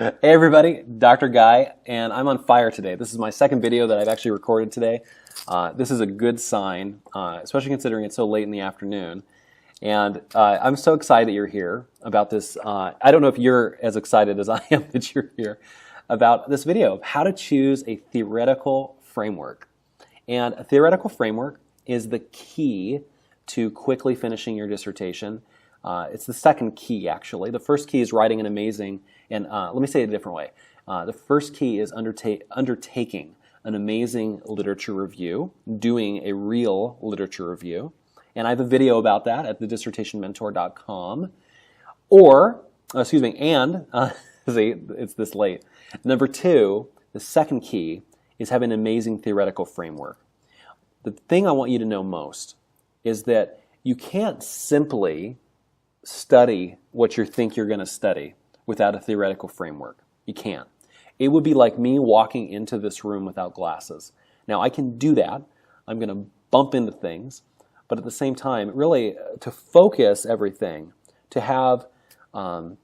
Hey everybody, Dr. Guy, and I'm on fire today. This is my second video that I've actually recorded today. This is a good sign, especially considering it's so late in the afternoon. And I'm so excited that you're here about this. I don't know if you're as excited as I am that you're here about this video of how to choose a theoretical framework. And a theoretical framework is the key to quickly finishing your dissertation. It's the second key, actually. The first key is writing an amazing, and let me say it a different way. The first key is undertaking an amazing literature review, doing a real literature review. And I have a video about that at thedissertationmentor.com. See, it's this late. Number two, the second key is having an amazing theoretical framework. The thing I want you to know most is that you can't simply study what you think you're going to study without a theoretical framework. You can't. It would be like me walking into this room without glasses. Now, I can do that. I'm going to bump into things. But at the same time, really, to focus everything, to have, to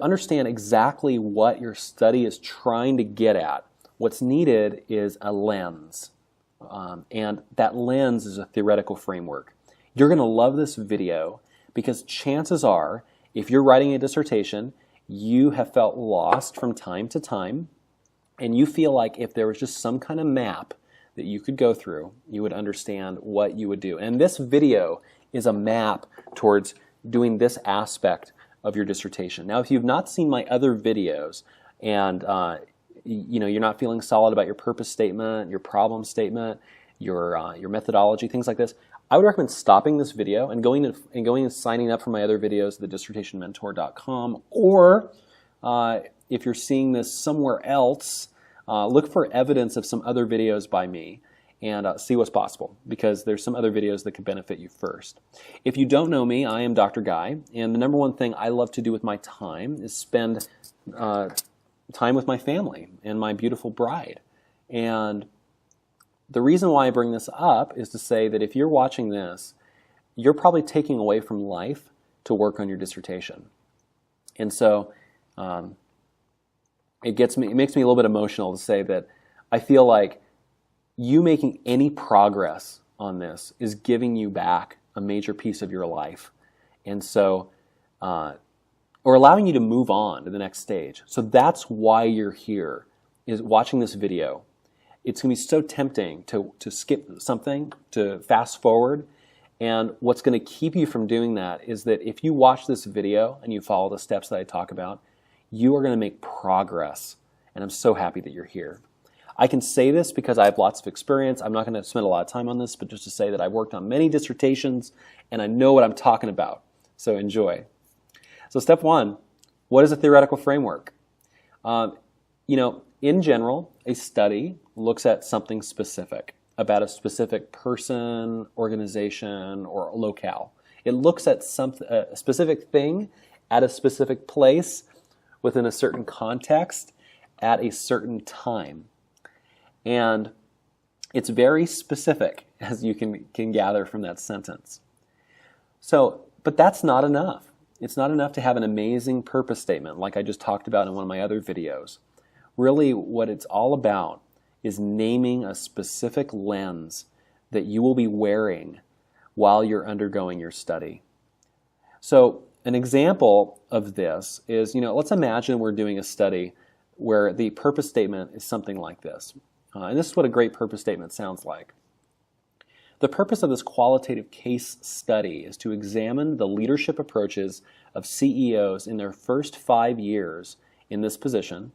understand exactly what your study is trying to get at, what's needed is a lens. And that lens is a theoretical framework. You're going to love this video because chances are, if you're writing a dissertation, you have felt lost from time to time, and you feel like if there was just some kind of map that you could go through, you would understand what you would do. And this video is a map towards doing this aspect of your dissertation. Now, if you've not seen my other videos and you're not feeling solid about your purpose statement, your problem statement, your methodology, things like this, I would recommend stopping this video and going and signing up for my other videos at thedissertationmentor.com. Or if you're seeing this somewhere else, look for evidence of some other videos by me and see what's possible, because there's some other videos that could benefit you first. If you don't know me, I am Dr. Guy, and the number one thing I love to do with my time is spend time with my family and my beautiful bride. And the reason why I bring this up is to say that if you're watching this, you're probably taking away from life to work on your dissertation. And so it makes me a little bit emotional to say that I feel like you making any progress on this is giving you back a major piece of your life. And so, or allowing you to move on to the next stage. So that's why you're here, is watching this video. It's going to be so tempting to skip something, to fast forward. And what's going to keep you from doing that is that if you watch this video and you follow the steps that I talk about, you are going to make progress. And I'm so happy that you're here. I can say this because I have lots of experience. I'm not going to spend a lot of time on this, but just to say that I've worked on many dissertations and I know what I'm talking about. So enjoy. So step one, what is a theoretical framework? In general, a study looks at something specific, about a specific person, organization, or locale. It looks at a specific thing at a specific place within a certain context at a certain time. And it's very specific, as you can gather from that sentence. But that's not enough. It's not enough to have an amazing purpose statement like I just talked about in one of my other videos. Really, what it's all about is naming a specific lens that you will be wearing while you're undergoing your study. So an example of this is, let's imagine we're doing a study where the purpose statement is something like this. And this is what a great purpose statement sounds like. The purpose of this qualitative case study is to examine the leadership approaches of CEOs in their first 5 years in this position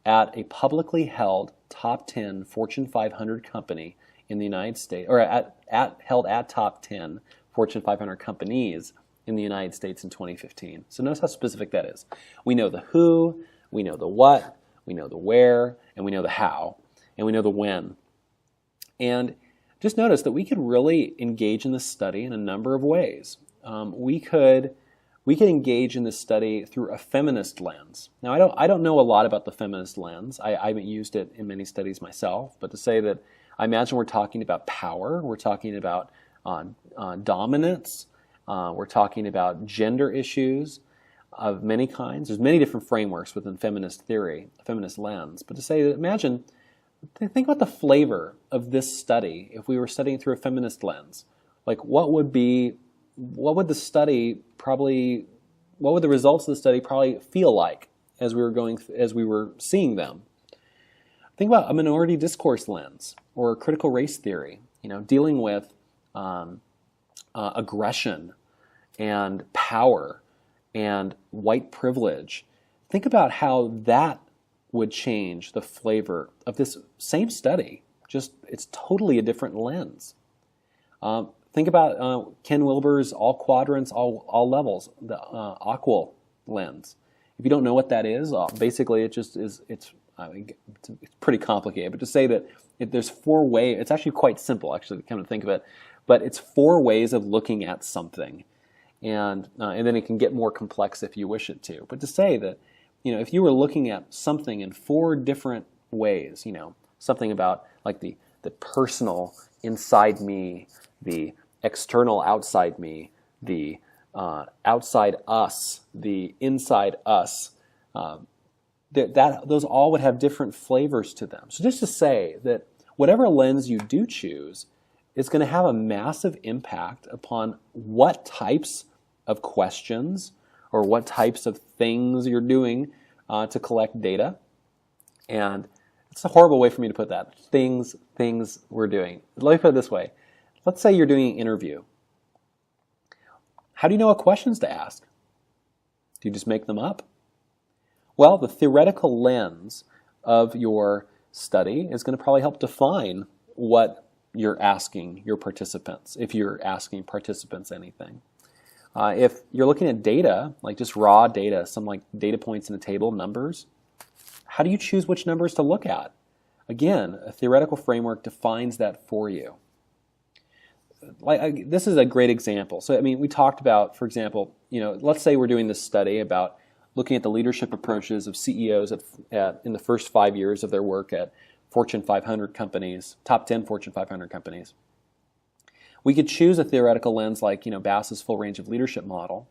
at a publicly held top 10 Fortune 500 company in the United States, or held at top 10 Fortune 500 companies in the United States in 2015. So notice how specific that is. We know the who, we know the what, we know the where, and we know the how, and we know the when. And just notice that we could really engage in this study in a number of ways. We could engage in this study through a feminist lens. Now, I don't know a lot about the feminist lens. I haven't used it in many studies myself, but to say that I imagine we're talking about power, we're talking about dominance, we're talking about gender issues, of many kinds. There's many different frameworks within feminist theory, feminist lens. But to say that, imagine, think about the flavor of this study if we were studying through a feminist lens. Like, what would the results of the study probably feel like as we were seeing them? Think about a minority discourse lens or critical race theory, dealing with aggression and power and white privilege. Think about how that would change the flavor of this same study. Just, it's totally a different lens. Think about Ken Wilber's all quadrants, all levels, the AQUIL lens. If you don't know what that is, basically it just is, it's pretty complicated, but to say that there's 4 ways, it's actually quite simple, actually, to come to think of it, but it's 4 ways of looking at something. And then it can get more complex if you wish it to. But to say that, if you were looking at something in 4 different ways, something about like the personal inside me, the external outside me, the outside us, the inside us, those all would have different flavors to them. So just to say that whatever lens you do choose is going to have a massive impact upon what types of questions or what types of things you're doing to collect data. And it's a horrible way for me to put that. Things we're doing. Let me put it this way. Let's say you're doing an interview. How do you know what questions to ask? Do you just make them up? Well, the theoretical lens of your study is going to probably help define what you're asking your participants, if you're asking participants anything. If you're looking at data, like just raw data, some like data points in a table, numbers, how do you choose which numbers to look at? Again, a theoretical framework defines that for you. This is a great example. So, we talked about, for example, let's say we're doing this study about looking at the leadership approaches of CEOs in the first 5 years of their work at Fortune 500 companies, top 10 Fortune 500 companies. We could choose a theoretical lens like, Bass's full range of leadership model.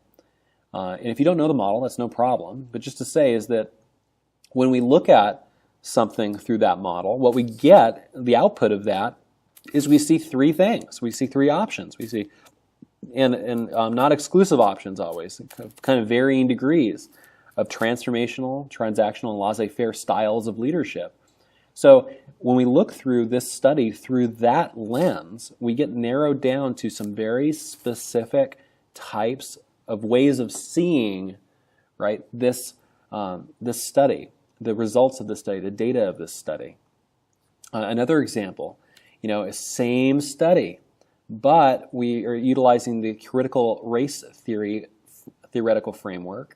And if you don't know the model, that's no problem. But just to say is that when we look at something through that model, what we get, the output of that, is we see 3 things. We see 3 options. We see, and not exclusive options always, kind of varying degrees of transformational, transactional, and laissez-faire styles of leadership. So when we look through this study through that lens, we get narrowed down to some very specific types of ways of seeing, right, this study, the results of the study, the data of this study. Another example, a same study, but we are utilizing the critical race theory theoretical framework.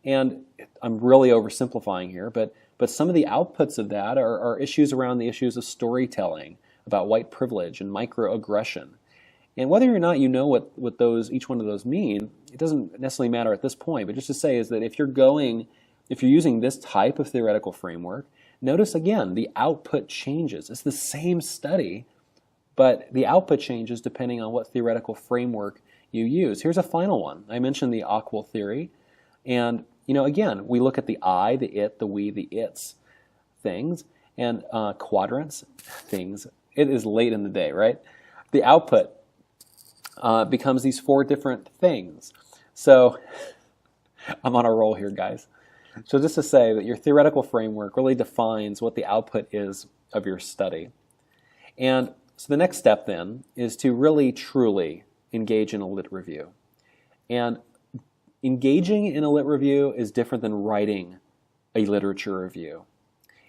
And I'm really oversimplifying here, but some of the outputs of that are issues around the issues of storytelling, about white privilege and microaggression. And whether or not you know what each one of those mean, it doesn't necessarily matter at this point, but just to say is that if you're using this type of theoretical framework, notice again, the output changes. It's the same study, but the output changes depending on what theoretical framework you use. Here's a final one. I mentioned the AQUIL theory, and again, we look at the I, the it, the we, the its things, and quadrants, things. It is late in the day, right? The output becomes these 4 different things. So I'm on a roll here, guys. So just to say that your theoretical framework really defines what the output is of your study. And so the next step then is to really, truly engage in a lit review. And engaging in a lit review is different than writing a literature review.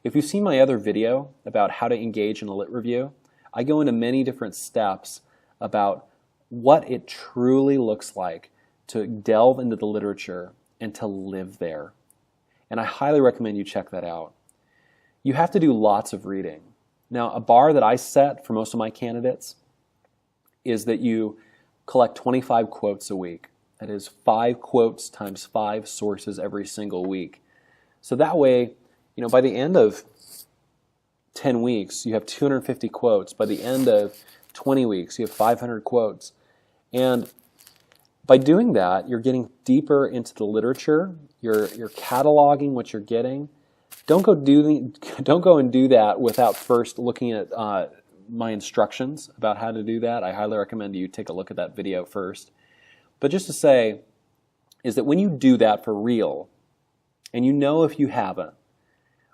If you've seen my other video about how to engage in a lit review, I go into many different steps about what it truly looks like to delve into the literature and to live there. And I highly recommend you check that out. You have to do lots of reading. Now, a bar that I set for most of my candidates is that you collect 25 quotes a week. That is 5 quotes times 5 sources every single week. So that way, by the end of 10 weeks, you have 250 quotes. By the end of 20 weeks, you have 500 quotes. And By doing that, you're getting deeper into the literature. You're cataloging what you're getting. Don't go and do that without first looking at my instructions about how to do that. I highly recommend you take a look at that video first. But just to say is that when you do that for real, and you know if you haven't,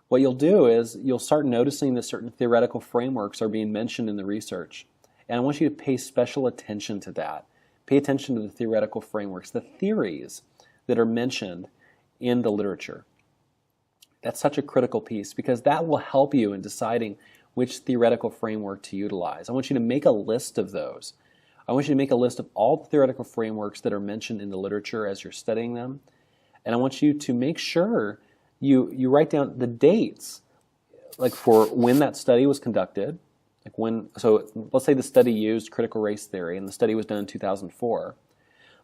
what you'll do is you'll start noticing that certain theoretical frameworks are being mentioned in the research. And I want you to pay special attention to that. Pay attention to the theoretical frameworks, the theories that are mentioned in the literature. That's such a critical piece because that will help you in deciding which theoretical framework to utilize. I want you to make a list of those. I want you to make a list of all the theoretical frameworks that are mentioned in the literature as you're studying them. And I want you to make sure you write down the dates, like for when that study was conducted. So let's say the study used critical race theory and the study was done in 2004.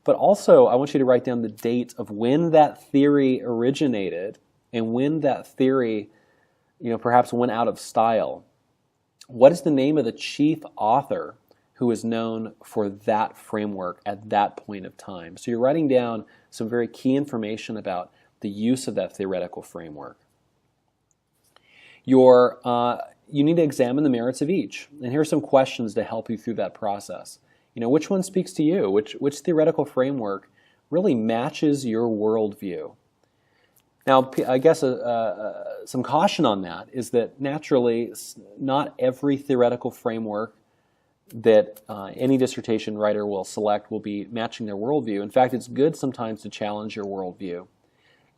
But also I want you to write down the date of when that theory originated and when that theory, perhaps went out of style. What is the name of the chief author who is known for that framework at that point of time? So you're writing down some very key information about the use of that theoretical framework. You need to examine the merits of each. And here are some questions to help you through that process. Which one speaks to you? Which theoretical framework really matches your worldview? Now, I guess some caution on that is that naturally, not every theoretical framework that any dissertation writer will select will be matching their worldview. In fact, it's good sometimes to challenge your worldview.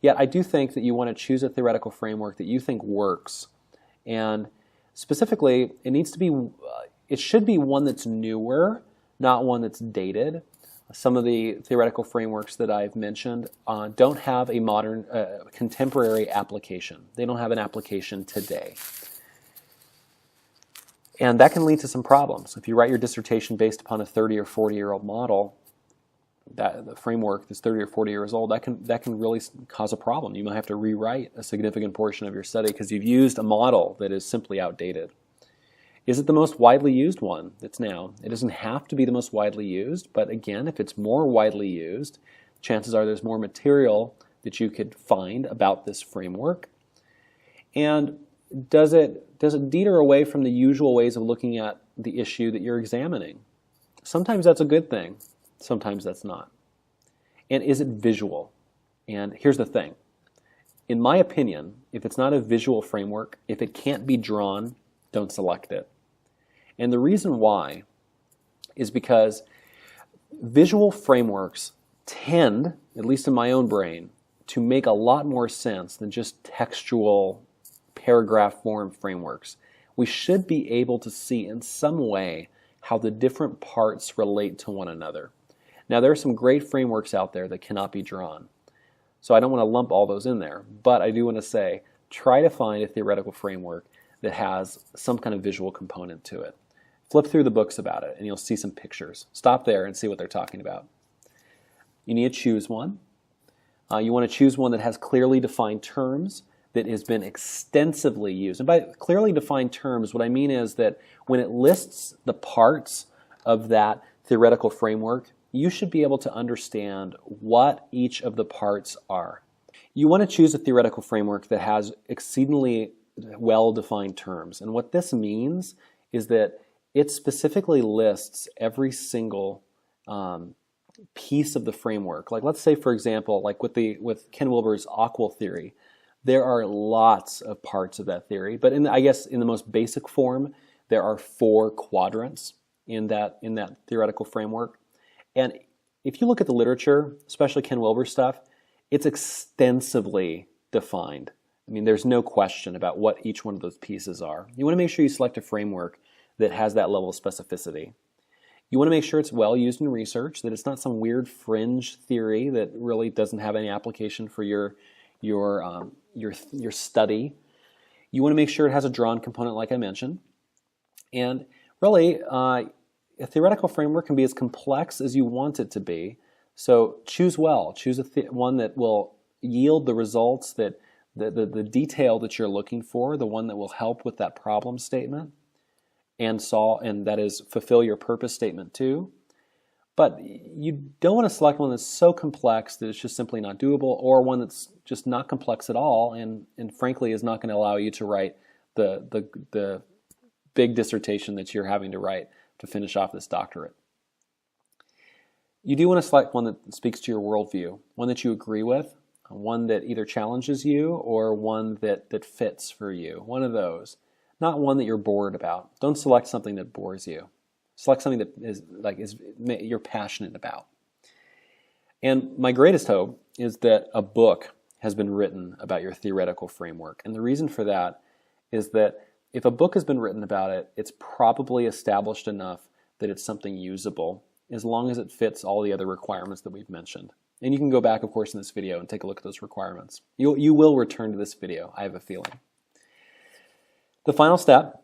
Yet I do think that you want to choose a theoretical framework that you think works. And specifically, it should be one that's newer, not one that's dated. Some of the theoretical frameworks that I've mentioned don't have a modern, contemporary application. They don't have an application today. And that can lead to some problems. If you write your dissertation based upon a 30 or 40-year-old model, the framework that's 30 or 40 years old, that can really cause a problem. You might have to rewrite a significant portion of your study because you've used a model that is simply outdated. Is it the most widely used one that's now? It doesn't have to be the most widely used, but again, if it's more widely used, chances are there's more material that you could find about this framework. And does it deter away from the usual ways of looking at the issue that you're examining? Sometimes that's a good thing. Sometimes that's not. And is it visual? And here's the thing. In my opinion, if it's not a visual framework, if it can't be drawn, don't select it. And the reason why is because visual frameworks tend, at least in my own brain, to make a lot more sense than just textual paragraph form frameworks. We should be able to see in some way how the different parts relate to one another. Now, there are some great frameworks out there that cannot be drawn. So I don't want to lump all those in there, but I do want to say, try to find a theoretical framework that has some kind of visual component to it. Flip through the books about it and you'll see some pictures. Stop there and see what they're talking about. You need to choose one. You want to choose one that has clearly defined terms, that has been extensively used. And by clearly defined terms, what I mean is that when it lists the parts of that theoretical framework, you should be able to understand what each of the parts are. You want to choose a theoretical framework that has exceedingly well-defined terms. And what this means is that it specifically lists every single piece of the framework. Like let's say, for example, like with Ken Wilber's AQUIL theory, there are lots of parts of that theory, but I guess in the most basic form, there are 4 quadrants in that theoretical framework. And if you look at the literature, especially Ken Wilber stuff, it's extensively defined. I mean, there's no question about what each one of those pieces are. You want to make sure you select a framework that has that level of specificity. You want to make sure it's well used in research, that it's not some weird fringe theory that really doesn't have any application for your study. You want to make sure it has a drawn component like I mentioned. And really, a theoretical framework can be as complex as you want it to be. So choose well. Choose one that will yield the results, that the detail that you're looking for, the one that will help with that problem statement and that is fulfill your purpose statement too. But you don't want to select one that's so complex that it's just simply not doable, or one that's just not complex at all and frankly is not going to allow you to write the big dissertation that you're having to write to finish off this doctorate. You do want to select one that speaks to your worldview, one that you agree with, one that either challenges you or one that fits for you, one of those. Not one that you're bored about. Don't select something that bores you. Select something that is you're passionate about. And my greatest hope is that a book has been written about your theoretical framework. And the reason for that is that if a book has been written about it, it's probably established enough that it's something usable, as long as it fits all the other requirements that we've mentioned. And you can go back, of course, in this video and take a look at those requirements. You will return to this video, I have a feeling. The final step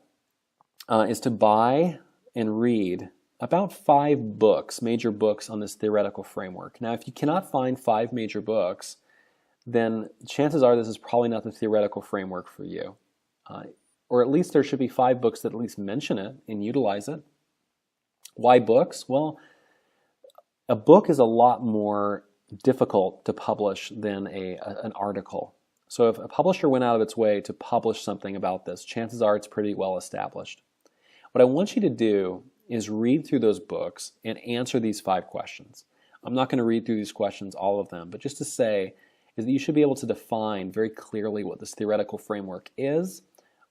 is to buy and read about 5 books, major books on this theoretical framework. Now, if you cannot find 5 major books, then chances are this is probably not the theoretical framework for you. Or at least there should be 5 books that at least mention it and utilize it. Why books? Well, a book is a lot more difficult to publish than an article. So if a publisher went out of its way to publish something about this, chances are it's pretty well established. What I want you to do is read through those books and answer these 5 questions. I'm not going to read through these questions, all of them, but just to say is that you should be able to define very clearly what this theoretical framework is,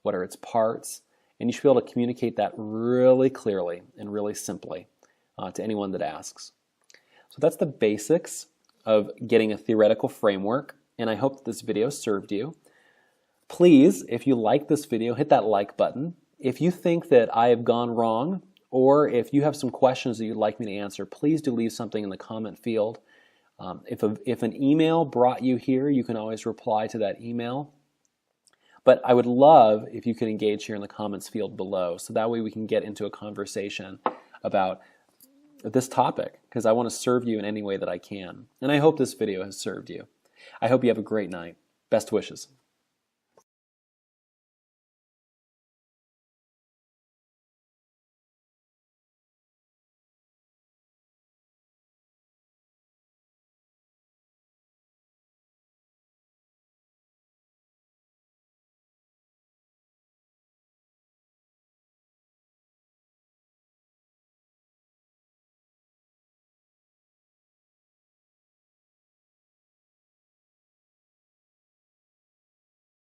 what are its parts, and you should be able to communicate that really clearly and really simply to anyone that asks. So that's the basics of getting a theoretical framework, and I hope that this video served you. Please, if you like this video, hit that like button. If you think that I have gone wrong, or if you have some questions that you'd like me to answer, please do leave something in the comment field. If an email brought you here, you can always reply to that email. But I would love if you could engage here in the comments field below, so that way we can get into a conversation about this topic, because I want to serve you in any way that I can. And I hope this video has served you. I hope you have a great night. Best wishes.